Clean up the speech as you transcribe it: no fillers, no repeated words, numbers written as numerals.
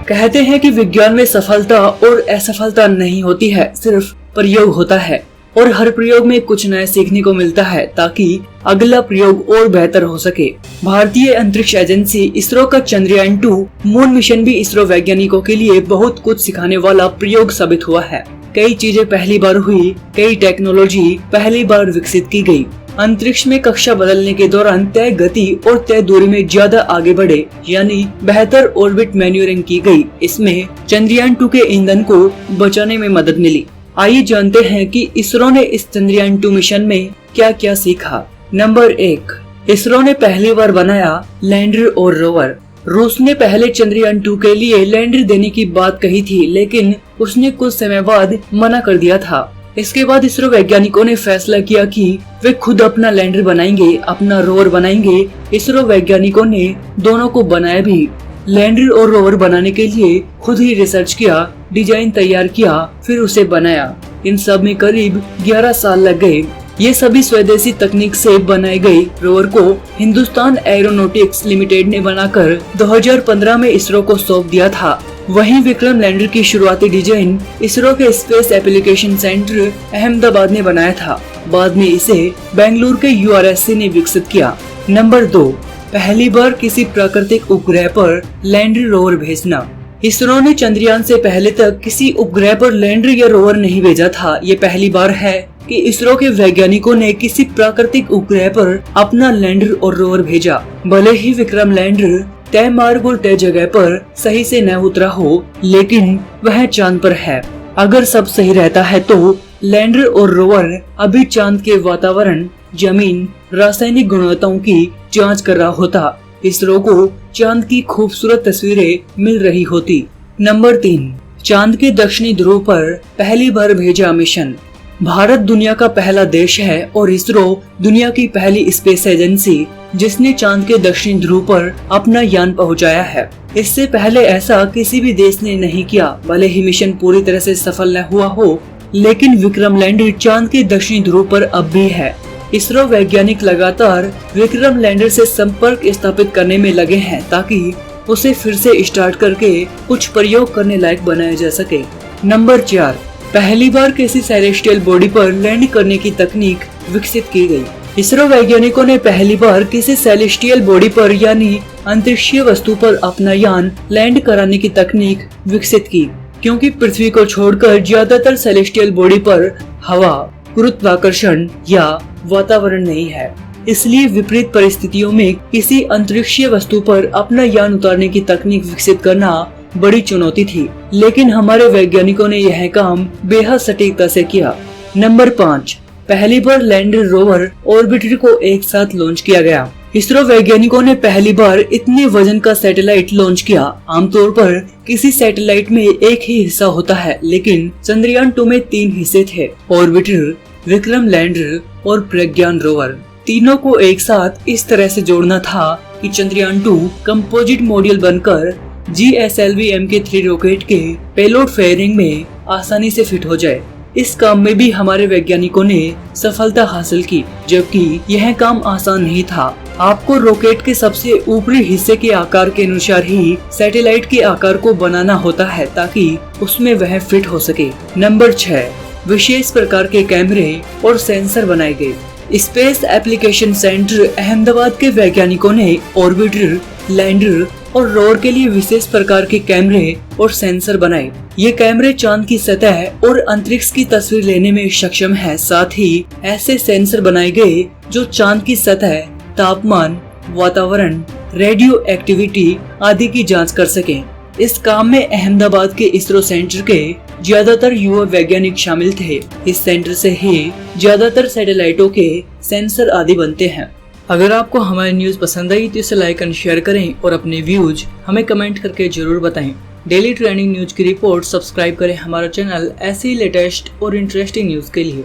कहते हैं कि विज्ञान में सफलता और असफलता नहीं होती है, सिर्फ प्रयोग होता है और हर प्रयोग में कुछ नया सीखने को मिलता है ताकि अगला प्रयोग और बेहतर हो सके। भारतीय अंतरिक्ष एजेंसी इसरो का चंद्रयान-2 मून मिशन भी इसरो वैज्ञानिकों के लिए बहुत कुछ सिखाने वाला प्रयोग साबित हुआ है। कई चीजें पहली बार हुई, कई टेक्नोलॉजी पहली बार विकसित की गई। अंतरिक्ष में कक्षा बदलने के दौरान तय गति और तय दूरी में ज्यादा आगे बढ़े, यानी बेहतर ऑर्बिट मैन्यूवरिंग की गई। इसमें चंद्रयान-2 के ईंधन को बचाने में मदद मिली। आइए जानते हैं कि इसरो ने इस चंद्रयान-2 मिशन में क्या क्या सीखा। नंबर 1, इसरो ने पहली बार बनाया लैंडर और रोवर। रूस ने पहले चंद्रयान-2 के लिए लैंडर देने की बात कही थी, लेकिन उसने कुछ समय बाद मना कर दिया था। इसके बाद इसरो वैज्ञानिकों ने फैसला किया कि वे खुद अपना लैंडर बनाएंगे, अपना रोवर बनाएंगे। इसरो वैज्ञानिकों ने दोनों को बनाया भी। लैंडर और रोवर बनाने के लिए खुद ही रिसर्च किया, डिजाइन तैयार किया, फिर उसे बनाया। इन सब में करीब 11 साल लग गए। ये सभी स्वदेशी तकनीक से बनाए गए रोवर को हिंदुस्तान एरोनॉटिक्स लिमिटेड ने बनाकर 2015 में इसरो को सौंप दिया था। वहीं विक्रम लैंडर की शुरुआती डिजाइन इसरो के स्पेस एप्लीकेशन सेंटर अहमदाबाद ने बनाया था। बाद में इसे बेंगलुरु के URSC ने विकसित किया। नंबर 2, पहली बार किसी प्राकृतिक उपग्रह पर लैंडर रोवर भेजना। इसरो ने चंद्रयान से पहले तक किसी उपग्रह पर लैंडर या रोवर नहीं भेजा था। ये पहली बार है कि इसरो के वैज्ञानिकों ने किसी प्राकृतिक उपग्रह पर अपना लैंडर और रोवर भेजा। भले ही विक्रम लैंडर तय मार्ग और तय जगह पर सही से न उतरा हो, लेकिन वह चांद पर है। अगर सब सही रहता है तो लैंडर और रोवर अभी चांद के वातावरण, जमीन, रासायनिक गुणवत्ताओं की जांच कर रहा होता। इसरो को चांद की खूबसूरत तस्वीरें मिल रही होती। नंबर 3, चांद के दक्षिणी ध्रुव पर पहली बार भेजा मिशन। भारत दुनिया का पहला देश है और इसरो दुनिया की पहली स्पेस एजेंसी जिसने चांद के दक्षिणी ध्रुव पर अपना यान पहुंचाया है। इससे पहले ऐसा किसी भी देश ने नहीं किया। भले ही मिशन पूरी तरह से सफल न हुआ हो, लेकिन विक्रम लैंडर चांद के दक्षिणी ध्रुव पर अब भी है। इसरो वैज्ञानिक लगातार विक्रम लैंडर से संपर्क स्थापित करने में लगे हैं ताकि उसे फिर से स्टार्ट करके कुछ प्रयोग करने लायक बनाया जा सके। नंबर 4, पहली बार किसी सेलेस्टियल बॉडी पर लैंड करने की तकनीक विकसित की गई। इसरो वैज्ञानिकों ने पहली बार किसी सेलेस्टियल बॉडी पर यानी अंतरिक्षीय वस्तु पर अपना यान लैंड कराने की तकनीक विकसित की, क्योंकि पृथ्वी को छोड़कर ज्यादातर सेलेस्टियल बॉडी पर हवा, गुरुत्वाकर्षण या वातावरण नहीं है। इसलिए विपरीत परिस्थितियों में किसी अंतरिक्षीय वस्तु पर अपना यान उतारने की तकनीक विकसित करना बड़ी चुनौती थी, लेकिन हमारे वैज्ञानिकों ने यह काम बेहद सटीकता से किया। नंबर 5, पहली बार लैंडर, रोवर, ऑर्बिटर को एक साथ लॉन्च किया गया। इसरो वैज्ञानिकों ने पहली बार इतने वजन का सैटेलाइट लॉन्च किया। आमतौर पर किसी सैटेलाइट में एक ही हिस्सा होता है, लेकिन चंद्रयान-2 में 3 हिस्से थे: ऑर्बिटर, विक्रम लैंडर और प्रज्ञान रोवर। तीनों को एक साथ इस तरह से जोड़ना था कि चंद्रयान-2 कंपोजिट मॉड्यूल बनकर GSLV Mk3 रॉकेट के पेलोड फेयरिंग में आसानी से फिट हो जाए। इस काम में भी हमारे वैज्ञानिकों ने सफलता हासिल की, जबकि यह काम आसान नहीं था। आपको रॉकेट के सबसे ऊपरी हिस्से के आकार के अनुसार ही सैटेलाइट के आकार को बनाना होता है ताकि उसमें वह फिट हो सके। नंबर 6, विशेष प्रकार के कैमरे और सेंसर बनाए गए। स्पेस एप्लीकेशन सेंटर अहमदाबाद के वैज्ञानिकों ने ऑर्बिटर, लैंडर और रोवर के लिए विशेष प्रकार के कैमरे और सेंसर बनाए। ये कैमरे चांद की सतह और अंतरिक्ष की तस्वीर लेने में सक्षम है। साथ ही ऐसे सेंसर बनाए गए जो चांद की सतह, तापमान, वातावरण, रेडियो एक्टिविटी आदि की जांच कर सके। इस काम में अहमदाबाद के इसरो सेंटर के ज्यादातर युवा वैज्ञानिक शामिल थे। इस सेंटर से ही ज्यादातर सैटेलाइटों के सेंसर आदि बनते हैं। अगर आपको हमारी न्यूज पसंद आई तो इसे लाइक एंड शेयर करें और अपने व्यूज हमें कमेंट करके जरूर बताएं। डेली ट्रेंडिंग न्यूज की रिपोर्ट सब्सक्राइब करें हमारा चैनल ऐसे ही लेटेस्ट और इंटरेस्टिंग न्यूज के लिए।